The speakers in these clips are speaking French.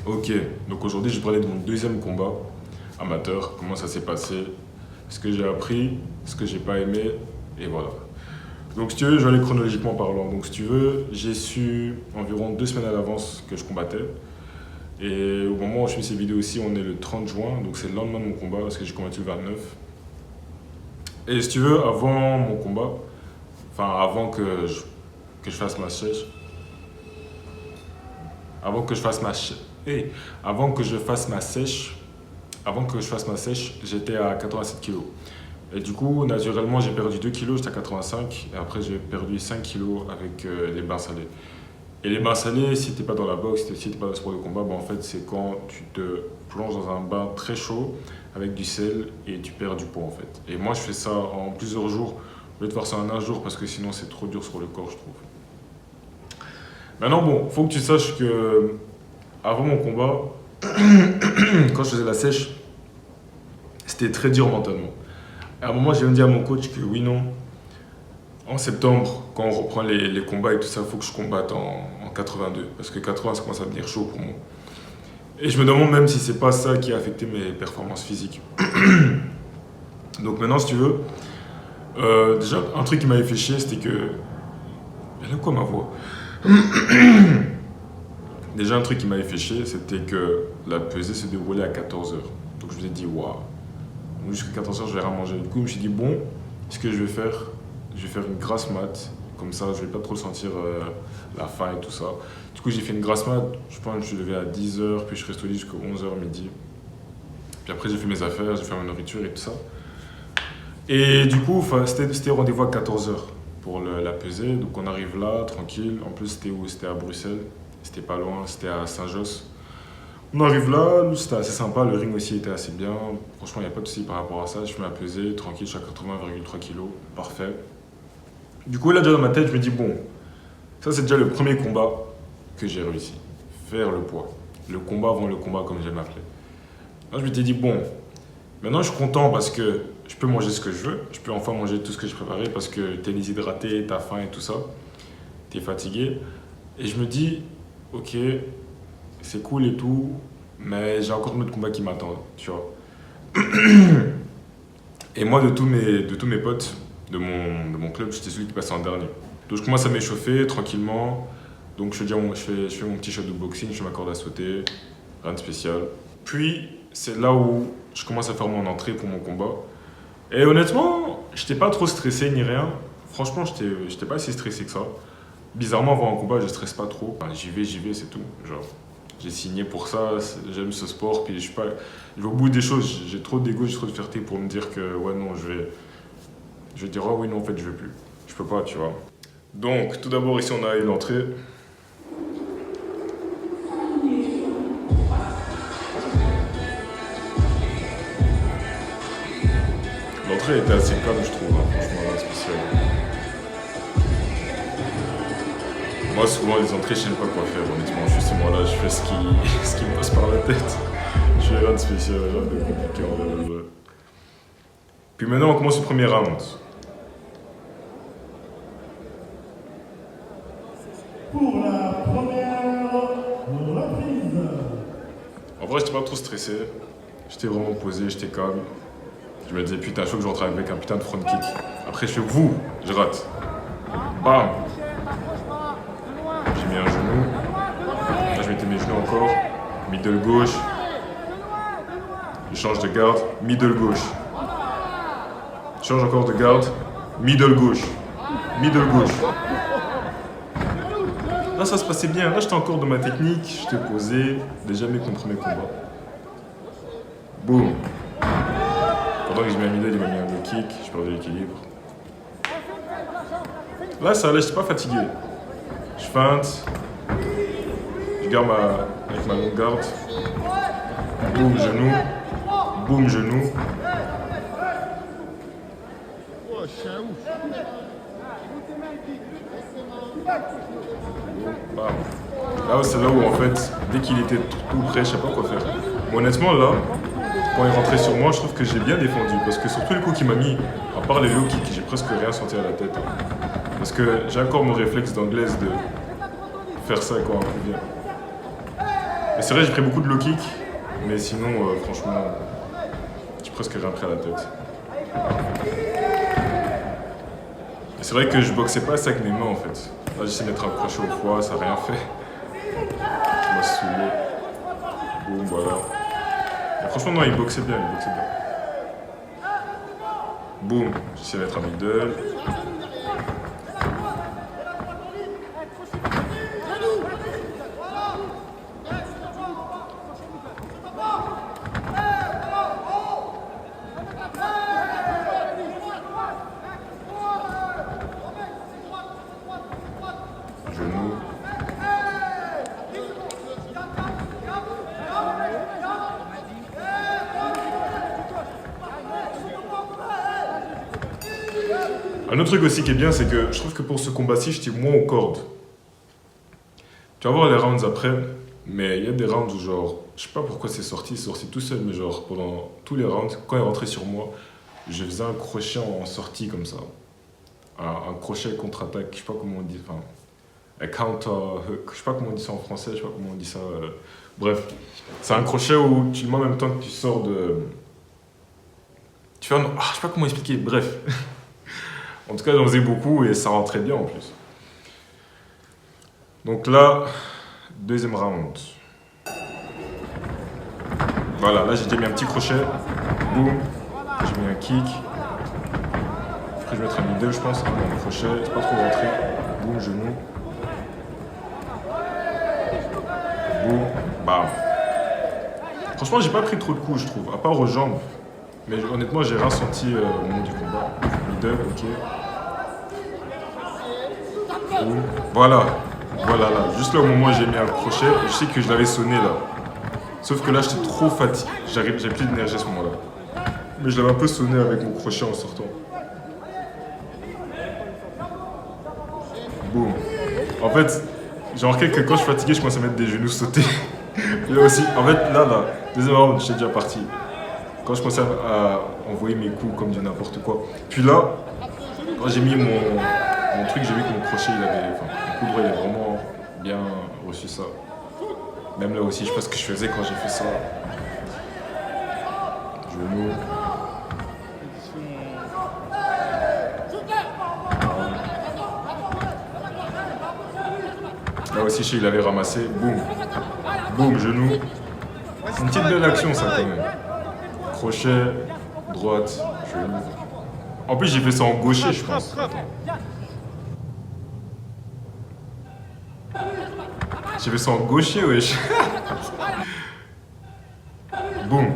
Ok, donc aujourd'hui je vais parler de mon deuxième combat amateur, comment ça s'est passé, ce que j'ai appris, ce que j'ai pas aimé, et voilà. Donc si tu veux, je vais aller chronologiquement parlant. Donc si tu veux, j'ai su environ 2 semaines à l'avance que je combattais. Et au moment où je fais ces vidéos aussi, on est le 30 juin, donc c'est le lendemain de mon combat, parce que j'ai combattu le 29. Et si tu veux, avant mon combat, enfin avant que je fasse ma sèche, avant que je fasse ma, avant que je fasse ma sèche, avant que je fasse ma sèche, j'étais à 87 kilos. Et du coup, naturellement, j'ai perdu 2 kilos, j'étais à 85. Et après, j'ai perdu 5 kilos avec les bains salés. Et les bains salés, si t'es pas dans la boxe, si t'es pas dans le sport de combat, bah, en fait, c'est quand tu te plonges dans un bain très chaud avec du sel et tu perds du poids, en fait. Et moi, je fais ça en plusieurs jours. Au lieu de faire ça en un jour, parce que sinon, c'est trop dur sur le corps, je trouve. Maintenant, bon, faut que tu saches que avant mon combat, quand je faisais la sèche, c'était très dur mentalement. À un moment, j'ai même dit à mon coach que oui, non, en septembre, quand on reprend les combats et tout ça, il faut que je combatte en 82. Parce que 80, ça commence à devenir chaud pour moi. Et je me demande même si c'est pas ça qui a affecté mes performances physiques. Donc maintenant, si tu veux, déjà, un truc qui m'avait fait chier, c'était que... Elle a quoi ma voix? Déjà, un truc qui m'avait fait chier, c'était que la pesée se déroulait à 14 heures. Donc je me suis dit, waouh, jusqu'à 14 heures, je vais rien manger. Du coup, je me suis dit, bon, ce que je vais faire une grasse mat. Comme ça, je vais pas trop sentir la faim et tout ça. Du coup, j'ai fait une grasse mat. Je pense que je suis levé à 10 heures, puis je reste au lit jusqu'à 11 heures midi. Puis après, j'ai fait mes affaires, j'ai fait ma nourriture et tout ça. Et du coup, c'était rendez-vous à 14 heures pour la pesée. Donc on arrive là, tranquille. En plus, c'était où? C'était à Bruxelles. C'était pas loin, c'était à Saint-Josse. On arrive là, c'était assez sympa, le ring aussi était assez bien. Franchement, il n'y a pas de souci par rapport à ça. Je fais ma pesée, tranquille, je suis à 80,3 kg, parfait. Du coup, là, déjà dans ma tête, je me dis, bon, ça c'est déjà le premier combat que j'ai réussi. Faire le poids. Le combat avant le combat, comme j'aime l'appeler. Là, je m'étais dit, bon, maintenant je suis content parce que je peux manger ce que je veux. Je peux enfin manger tout ce que j'ai préparé parce que t'es déshydraté, t'as faim et tout ça. T'es fatigué. Et je me dis, ok, c'est cool et tout, mais j'ai encore un autre combat qui m'attend, tu vois. Et moi, de tous mes potes de mon club, j'étais celui qui passait en dernier. Donc je commence à m'échauffer tranquillement. Donc je fais mon petit shot de boxing, je fais ma corde à sauter, rien de spécial. Puis c'est là où je commence à faire mon entrée pour mon combat. Et honnêtement, j'étais pas trop stressé ni rien. Franchement, j'étais pas si stressé que ça. Bizarrement, avant un combat, je stresse pas trop. Enfin, j'y vais, c'est tout. Genre, j'ai signé pour ça, j'aime ce sport, puis je vais au bout des choses. J'ai trop d'ego, j'ai trop de fierté pour me dire que, ouais, non, je vais dire, oh oui, non, en fait, je veux plus. Je peux pas, tu vois. Donc, tout d'abord, ici, on a une entrée. L'entrée était assez calme, je trouve, hein, franchement, rien de spécial. Moi, souvent, les entrées, je sais pas quoi faire, honnêtement. Je suis ce mois-là, je fais ce qui me passe par la tête. Je fais rien de spécial, rien de compliqué en vrai. Puis maintenant, on commence le premier round. Pour la première reprise. En vrai, j'étais pas trop stressé. J'étais vraiment posé, j'étais calme. Je me disais, putain, chaud que je rentre avec un putain de front kick. Après, je fais vous, je rate. Bam! J'ai mis un genou. Là, je mettais mes genoux encore. Middle gauche. Je change de garde. Middle gauche. Je change encore de garde. Middle gauche. Middle gauche. Là, ça se passait bien. Là, j'étais encore dans ma technique. J'étais posé. Déjà mis mon premier combat. Boum. Pendant que je mets un middle, il m'a mis un low kick. Je perds de l'équilibre. Là, ça allait, j'étais pas fatigué. Je feinte. Je garde avec ma longue garde. Boum, genou. Boum, genou. Bam. Là, c'est là où, en fait, dès qu'il était tout prêt, je sais pas quoi faire. Mais honnêtement, là, quand il rentrait sur moi, je trouve que j'ai bien défendu. Parce que sur tous les coups qu'il m'a mis, à part les low kicks, j'ai presque rien senti à la tête. Parce que j'ai encore mon réflexe d'anglaise de faire ça quand un coup vient. Mais c'est vrai, j'ai pris beaucoup de low kick, mais sinon, franchement, j'ai presque rien pris à la tête. Et c'est vrai que je boxais pas assez avec mes mains en fait. Là, j'essaie de mettre un crochet au foie, ça n'a rien fait. Je m'a saoulé. Boum, voilà. Mais franchement, non, il boxait bien, il boxait bien. Boum, j'essaie de mettre un middle. Genou. Un autre truc aussi qui est bien, c'est que je trouve que pour ce combat-ci, je tire moins aux cordes. Tu vas voir les rounds après, mais il y a des rounds où genre, je sais pas pourquoi c'est sorti tout seul, mais genre pendant tous les rounds, quand il rentrait sur moi, je faisais un crochet en sortie comme ça. Un crochet contre-attaque, je sais pas comment on dit, enfin, un counter hook, je sais pas comment on dit ça en français, je sais pas comment on dit ça. Bref, c'est un crochet où tu le mets en même temps que tu sors de... Tu fais un... Ah, je sais pas comment expliquer, bref. En tout cas, j'en faisais beaucoup et ça rentrait bien en plus. Donc là, deuxième round. Voilà, là j'ai déjà mis un petit crochet. Boum. J'ai mis un kick. Après je vais mettre un middle, je pense. Ah non, un crochet, c'est pas trop rentré. Boum, genou. Boum, bam. Franchement, j'ai pas pris trop de coups, je trouve, à part aux jambes. Mais honnêtement, j'ai rien senti au moment du combat. Middle, ok. Boum. Voilà. Voilà, là. Juste là au moment où j'ai mis un crochet, je sais que je l'avais sonné là. Sauf que là, j'étais trop fatigué. J'avais plus d'énergie à ce moment-là. Mais je l'avais un peu sonné avec mon crochet en sortant. Boum. En fait, j'ai remarqué que quand je suis fatigué, je commence à mettre des genoux sautés. Puis là aussi, en fait, là, deuxième round, j'étais déjà parti. Quand je commençais à envoyer mes coups comme du n'importe quoi. Puis là, quand j'ai mis mon truc, j'ai vu que mon crochet, il avait... Enfin, mon coup droit, il a vraiment bien reçu ça. Même là aussi, je sais pas ce que je faisais quand j'ai fait ça. Genou. Là aussi, je sais, il avait ramassé. Boum. Boum, genou. C'est une petite belle action, ça, quand même. Crochet, droite, genou. En plus, j'ai fait ça en gaucher, je pense. J'ai fait ça en gaucher, wesh. Boum.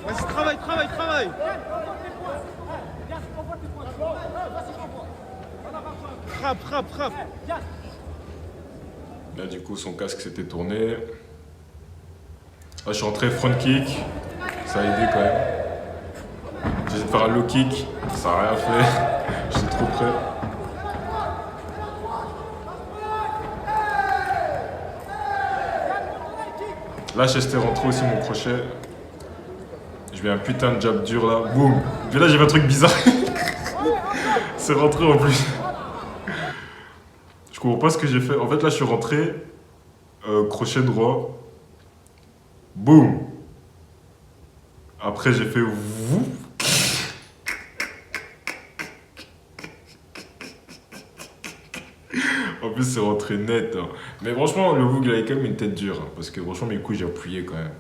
Vas-y, travaille. Frappe. Là, du coup, son casque s'était tourné. Là, je suis rentré front kick. Ça a aidé quand même. J'ai essayé de faire un low kick. Ça n'a rien fait. J'étais trop près. Là, j'étais rentré aussi mon crochet. Je mets un putain de jab dur là. Boum. Puis là, j'ai fait un truc bizarre. C'est rentré en plus. Je comprends pas ce que j'ai fait. En fait, là, je suis rentré. Crochet droit. Boum. Après, j'ai fait vous. En plus, c'est rentré net. Hein. Mais franchement, le Boog, il avait quand même une tête dure. Hein, parce que franchement, mes couilles, j'ai appuyé quand même.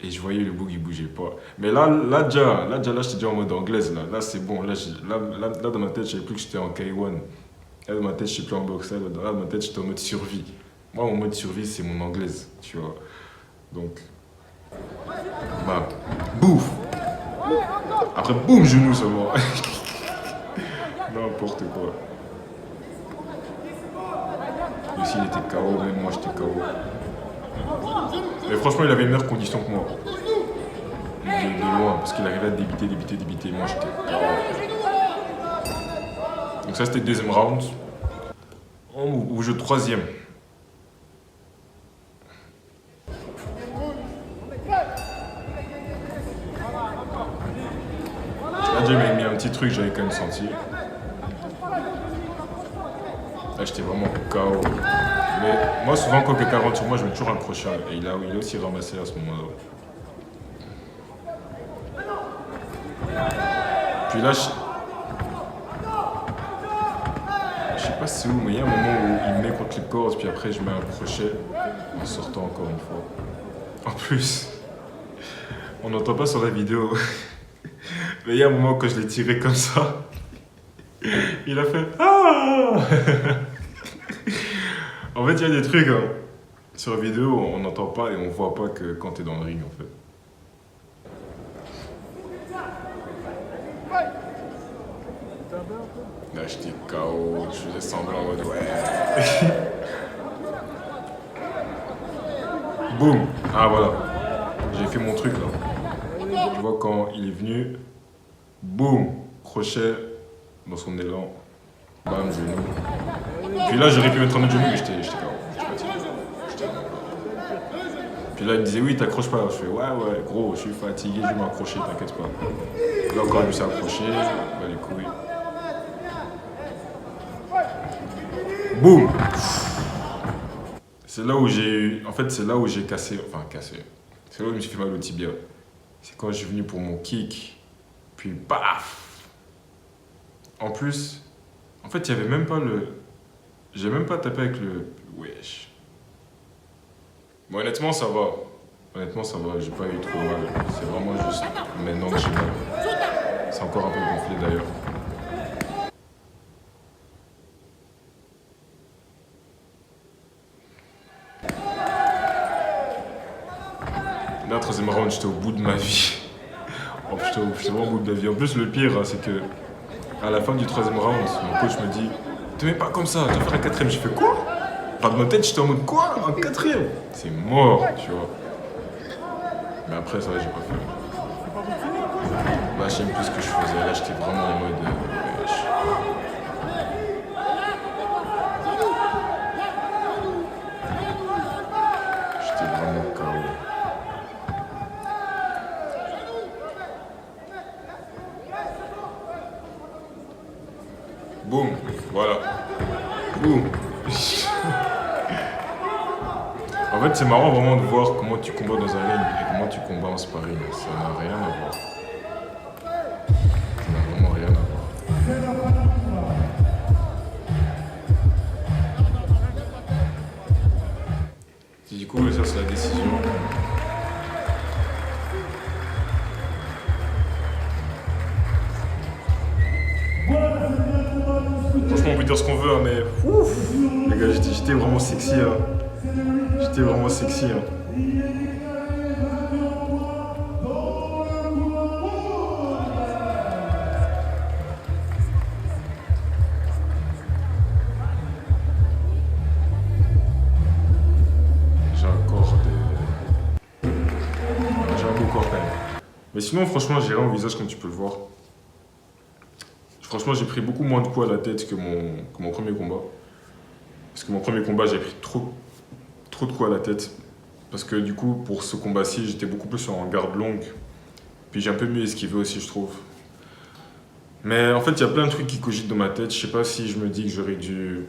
Et je voyais le Boog, il bougeait pas. Mais là, j'étais déjà en mode anglaise. Là c'est bon. Là, dans ma tête, je savais plus que j'étais en K1. Là, dans ma tête, je suis plus en boxe. Là, dans ma tête, j'étais en mode survie. Moi, mon mode survie, c'est mon anglaise. Tu vois. Donc. Bah. Bouf. Après, boum, genou seulement. N'importe quoi. Lui aussi, il était KO, même moi, j'étais KO. Mais franchement, il avait une meilleure condition que moi. De loin, parce qu'il arrivait à débiter. Moi, j'étais KO. Donc ça, c'était le deuxième round. Ou jeu troisième. Là, j'ai mis un petit truc, j'avais quand même senti. Là, j'étais vraiment KO. Mais moi, souvent, quand quelqu'un rentre sur moi, je mets toujours un crochet. Et il a aussi ramassé à ce moment-là. Puis là, je sais pas c'est où, mais il y a un moment où il me met contre les cordes, puis après, je mets un crochet en sortant encore une fois. En plus, on n'entend pas sur la vidéo. Mais il y a un moment quand je l'ai tiré comme ça, il a fait ah. En fait, il y a des trucs hein, sur la vidéo, on n'entend pas et on voit pas que quand tu es dans le ring en fait. Là, j'étais KO, je faisais semblant en mode ouais. Boum. Ah voilà, j'ai fait mon truc là. Tu vois quand il est venu, boum, crochet dans son élan, bam, genou. Puis là j'aurais pu mettre un autre genou mais j'étais KO, j'étais fatigué. Puis là il me disait oui t'accroches pas, je fais ouais gros je suis fatigué, je vais m'accrocher, t'inquiète pas. Là encore il me s'est accroché, bah les couilles. Boum. C'est là où j'ai eu, en fait c'est là où j'ai cassé, c'est là où je me suis fait mal au tibia. C'est quand je suis venu pour mon kick, puis paf. En plus, en fait il y avait même pas le, j'ai même pas tapé avec le, wesh. Bon honnêtement ça va, j'ai pas eu trop mal, c'est vraiment juste maintenant que j'ai mal. C'est encore un peu gonflé d'ailleurs. Là, troisième round, j'étais au bout de ma vie. Oh, j'étais vraiment au bout de ma vie. En plus, le pire, c'est que à la fin du troisième round, mon coach me dit te mets pas comme ça, tu vas faire un quatrième. J'ai fait quoi? Enfin, de ma tête, j'étais en mode quoi? Un quatrième? C'est mort, tu vois. Mais après, ça va, j'ai pas fait. Là, je sais même plus ce que je faisais. Là, j'étais vraiment en mode. J'étais vraiment KO. Boum, voilà. Boum. En fait, c'est marrant vraiment de voir comment tu combats dans un ring et comment tu combats en sparring. Ça n'a rien à voir. Ça n'a vraiment rien à voir. Du coup, ça c'est la décision. Franchement, on peut dire ce qu'on veut, hein, mais ouf, les gars, j'étais vraiment sexy. Hein. J'étais vraiment sexy. Hein. J'ai un beau corps quand même. Mais sinon, franchement, j'ai rien au visage comme tu peux le voir. Franchement, j'ai pris beaucoup moins de coups à la tête que mon premier combat. Parce que mon premier combat, j'ai pris trop de coups à la tête. Parce que du coup, pour ce combat-ci, j'étais beaucoup plus en garde longue. Puis j'ai un peu mieux esquivé aussi, je trouve. Mais en fait, il y a plein de trucs qui cogitent dans ma tête. Je sais pas si je me dis que j'aurais dû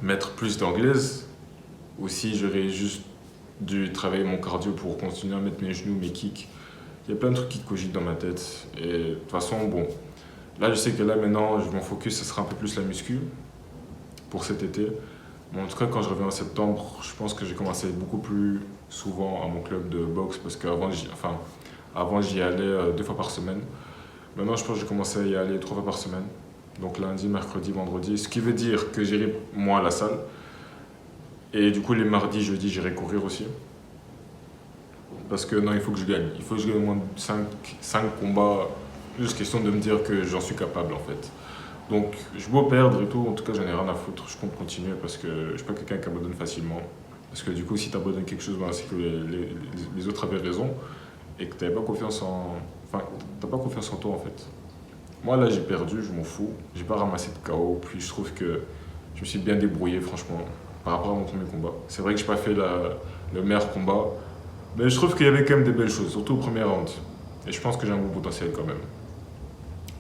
mettre plus d'anglaise. Ou si j'aurais juste dû travailler mon cardio pour continuer à mettre mes genoux, mes kicks. Il y a plein de trucs qui cogitent dans ma tête. Et de toute façon, bon... Là, je sais que là, maintenant, mon focus, ce sera un peu plus la muscu pour cet été. Mais en tout cas, quand je reviens en septembre, je pense que j'ai commencé à être beaucoup plus souvent à mon club de boxe parce qu'avant, j'y allais 2 fois par semaine. Maintenant, je pense que j'ai commencé à y aller 3 fois par semaine. Donc lundi, mercredi, vendredi. Ce qui veut dire que j'irai moins à la salle. Et du coup, les mardis, jeudis, j'irai courir aussi. Parce que non, il faut que je gagne. Il faut que je gagne au moins 5 combats. Juste question de me dire que j'en suis capable en fait. Donc je peux perdre et tout, en tout cas j'en ai rien à foutre, je compte continuer parce que je suis pas quelqu'un qui abandonne facilement. Parce que du coup si tu abandonnes quelque chose, ben, c'est que les autres avaient raison et que t'avais pas confiance en... Enfin, t'as pas confiance en toi en fait. Moi là j'ai perdu, je m'en fous, j'ai pas ramassé de KO, puis je trouve que je me suis bien débrouillé franchement par rapport à mon premier combat. C'est vrai que j'ai pas fait le meilleur combat, mais je trouve qu'il y avait quand même des belles choses, surtout au premier round. Et je pense que j'ai un bon potentiel quand même.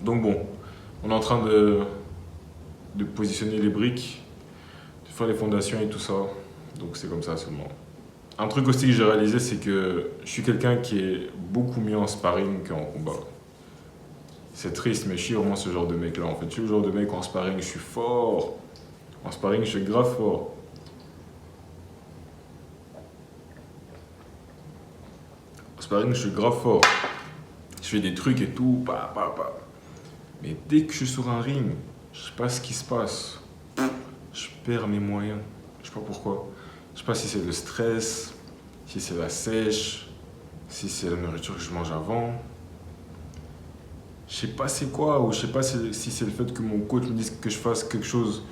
Donc bon, on est en train de positionner les briques faire les fondations et tout ça. Donc c'est comme ça seulement. Un truc aussi que j'ai réalisé, c'est que je suis quelqu'un qui est beaucoup mieux en sparring qu'en combat. C'est triste, mais je suis vraiment ce genre de mec-là. En fait, je suis le genre de mec en sparring, je suis fort. En sparring, je suis grave fort. En sparring, je suis grave fort. Je fais des trucs et tout, Mais dès que je suis sur un ring, je sais pas ce qui se passe. Je perds mes moyens. Je sais pas pourquoi. Je sais pas si c'est le stress, si c'est la sèche, si c'est la nourriture que je mange avant. Je sais pas c'est quoi, ou je sais pas si c'est le fait que mon coach me dise que je fasse quelque chose.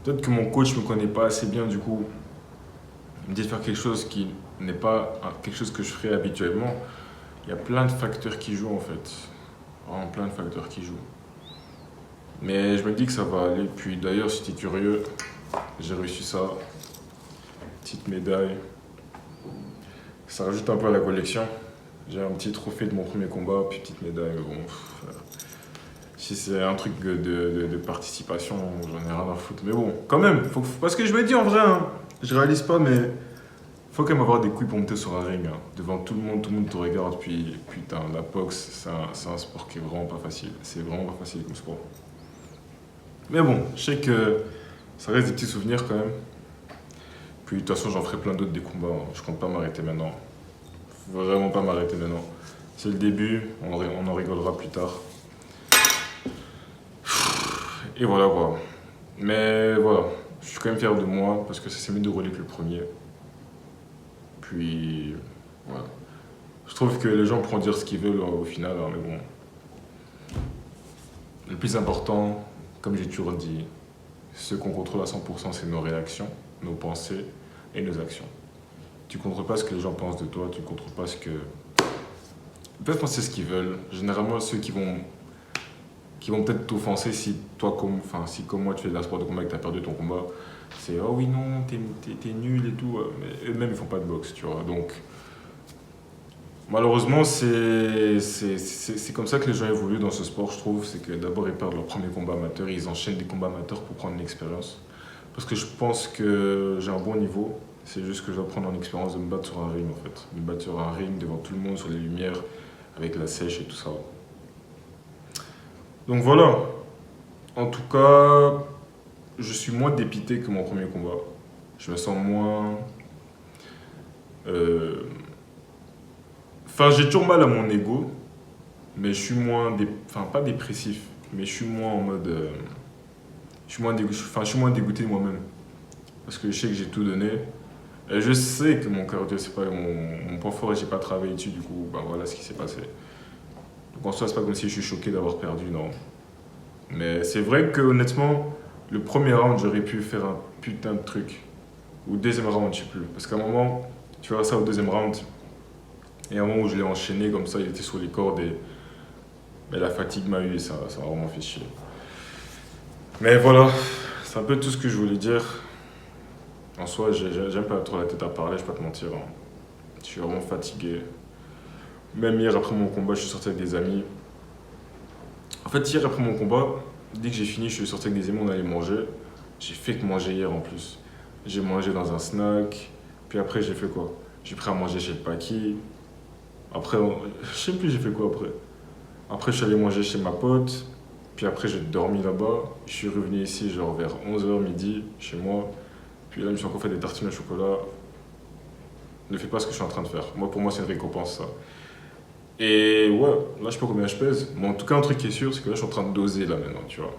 Peut-être que mon coach me connaît pas assez bien, du coup, il me dit de faire quelque chose qui n'est pas quelque chose que je ferais habituellement. Il y a plein de facteurs qui jouent en fait. Vraiment plein de facteurs qui jouent. Mais je me dis que ça va aller. Puis d'ailleurs, si tu es curieux, j'ai reçu ça. Petite médaille. Ça rajoute un peu à la collection. J'ai un petit trophée de mon premier combat, puis petite médaille. Mais bon, si c'est un truc de participation, j'en ai rien à foutre. Mais bon, quand même, parce que je me dis en vrai, hein, je réalise pas, mais faut quand même avoir des couilles pour monter sur un ring. Hein. Devant tout le monde te regarde. Puis putain, la boxe, c'est un sport qui est vraiment pas facile. C'est vraiment pas facile comme sport. Mais bon, je sais que ça reste des petits souvenirs quand même. Puis de toute façon, j'en ferai plein d'autres des combats. Hein. Je compte pas m'arrêter maintenant. Faut vraiment pas m'arrêter maintenant. C'est le début, on en rigolera plus tard. Et voilà quoi. Mais voilà, je suis quand même fier de moi parce que ça s'est mieux déroulé que le premier. Puis voilà. Je trouve que les gens pourront dire ce qu'ils veulent au final, hein, mais bon. Le plus important, comme j'ai toujours dit, ce qu'on contrôle à 100%, c'est nos réactions, nos pensées et nos actions. Tu ne contrôles pas ce que les gens pensent de toi, tu ne contrôles pas ce que... Ils peuvent penser ce qu'ils veulent. Généralement, ceux qui vont peut-être t'offenser si comme moi tu fais de la sport de combat et que tu as perdu ton combat, c'est oh oui non, t'es nul et tout, mais eux-mêmes ils font pas de boxe, tu vois. Donc malheureusement c'est comme ça que les gens évoluent dans ce sport, je trouve. C'est que d'abord ils perdent leur premier combat amateur et ils enchaînent des combats amateurs pour prendre une expérience. Parce que je pense que j'ai un bon niveau, c'est juste que je dois prendre en expérience de me battre sur un ring en fait. Me battre sur un ring devant tout le monde, sur les lumières, avec la sèche et tout ça. Donc voilà, en tout cas, je suis moins dépité que mon premier combat. Je me sens moins... Enfin, j'ai toujours mal à mon ego, mais je suis moins... Enfin, pas dépressif, mais je suis moins en mode... Je suis moins dégoûté de moi-même. Parce que je sais que j'ai tout donné. Et je sais que mon cardio, c'est pas mon point fort et j'ai pas travaillé dessus, du coup, ben voilà ce qui s'est passé. Donc en soi, c'est pas comme si je suis choqué d'avoir perdu, non. Mais c'est vrai que honnêtement, le premier round, j'aurais pu faire un putain de truc. Ou le deuxième round, je sais plus. Parce qu'à un moment, tu vois ça au deuxième round, et à un moment où je l'ai enchaîné comme ça, il était sur les cordes et mais la fatigue m'a eu et ça m'a vraiment fait chier. Mais voilà, c'est un peu tout ce que je voulais dire. En soi, j'aime pas trop la tête à parler, je vais pas te mentir. Hein. Je suis vraiment fatigué. Même hier, après mon combat, je suis sorti avec des amis. En fait, hier, après mon combat, dès que j'ai fini, je suis sorti avec des amis, on allait manger. J'ai fait que manger hier en plus. J'ai mangé dans un snack. Puis après, j'ai fait quoi? J'ai pris à manger chez le Paki. Après, je sais plus j'ai fait quoi après. Après, je suis allé manger chez ma pote. Puis après, j'ai dormi là-bas. Je suis revenu ici, genre vers 11h midi, chez moi. Puis là, je me suis encore fait des tartines au chocolat. Ne fais pas ce que je suis en train de faire. Moi, pour moi, c'est une récompense, ça. Et ouais, là, je sais pas combien je pèse. Mais en tout cas, un truc qui est sûr, c'est que là, je suis en train de doser, là, maintenant, tu vois.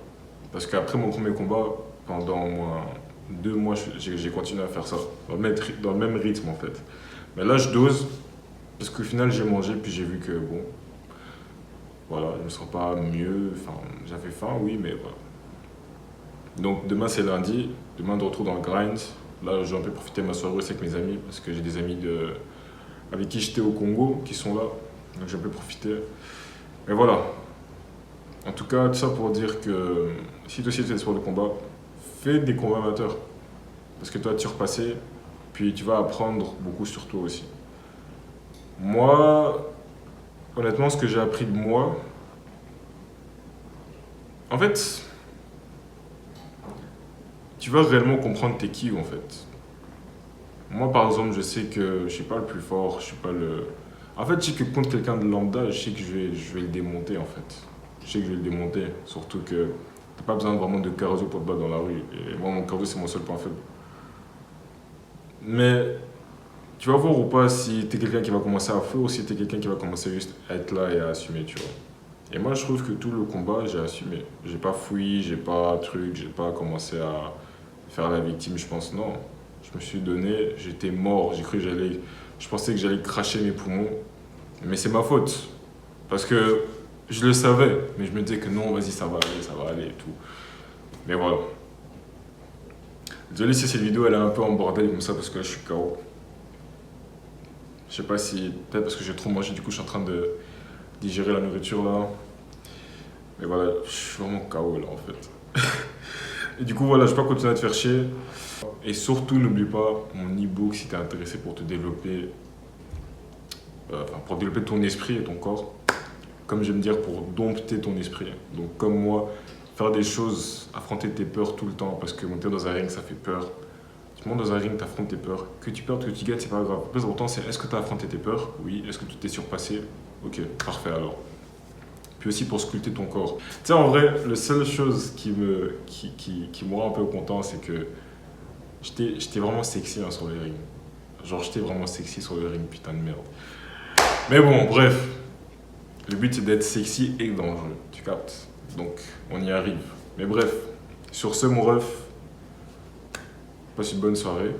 Parce qu'après mon premier combat, pendant au moins 2 mois, j'ai continué à faire ça. Dans le même rythme, en fait. Mais là, je dose. Parce qu'au final, j'ai mangé, puis j'ai vu que, bon... Voilà, je me sens pas mieux. Enfin, j'avais faim, oui, mais voilà. Donc, demain, c'est lundi. Demain, de retour dans le grind. Là, j'ai un peu profité de ma soirée aussi avec mes amis. Parce que j'ai des amis avec qui j'étais au Congo qui sont là. Donc, j'ai un peu profité. Et voilà. En tout cas, tout ça pour dire que si toi aussi tu fais des sports de combat, fais des combats amateurs. Parce que toi, tu repassé, puis tu vas apprendre beaucoup sur toi aussi. Moi, honnêtement, ce que j'ai appris de moi, en fait, tu tu vas réellement comprendre t'es qui en fait. Moi par exemple, je sais que je suis pas le plus fort, je suis pas le. En fait, je sais que contre quelqu'un de lambda, je sais que je vais le démonter en fait. Je sais que je vais le démonter. Surtout que t'as pas besoin vraiment de cardio pour te battre dans la rue. Et moi, mon cardio, c'est mon seul point faible. Mais tu vas voir ou pas si t'es quelqu'un qui va commencer à feu ou si t'es quelqu'un qui va commencer juste à être là et à assumer, tu vois. Et moi, je trouve que tout le combat, j'ai assumé. J'ai pas fouillé, j'ai pas truc, j'ai pas commencé à faire la victime, je pense. Non. Je me suis donné, j'étais mort. J'ai cru que j'allais. Je pensais que j'allais cracher mes poumons. Mais c'est ma faute. Parce que je le savais. Mais je me disais que non, vas-y, ça va aller et tout. Mais voilà. Désolé si cette vidéo elle est un peu en bordel comme ça parce que là je suis KO. Je sais pas si. Peut-être parce que j'ai trop mangé, du coup je suis en train de digérer la nourriture là. Mais voilà, je suis vraiment KO là en fait. Et du coup voilà, je vais pas continuer à te faire chier. Et surtout n'oublie pas mon e-book si t'es intéressé pour te développer. Pour développer ton esprit et ton corps. Comme j'aime dire, pour dompter ton esprit. Donc comme moi, faire des choses, affronter tes peurs tout le temps. Parce que monter dans un ring ça fait peur. Tu montes dans un ring, tu affrontes tes peurs. Que tu perdes, que tu gagnes, c'est pas grave. Le plus important, c'est est-ce que tu as affronté tes peurs? Oui. Est-ce que tu t'es surpassé? Ok, parfait alors. Puis aussi pour sculpter ton corps. Tu sais, en vrai, la seule chose qui me rend un peu content, c'est que j'étais vraiment sexy hein, sur le ring. Genre, j'étais vraiment sexy sur le ring, putain de merde. Mais bon, bref. Le but, c'est d'être sexy et dangereux. Tu captes? Donc, on y arrive. Mais bref, sur ce, mon ref, passe une bonne soirée.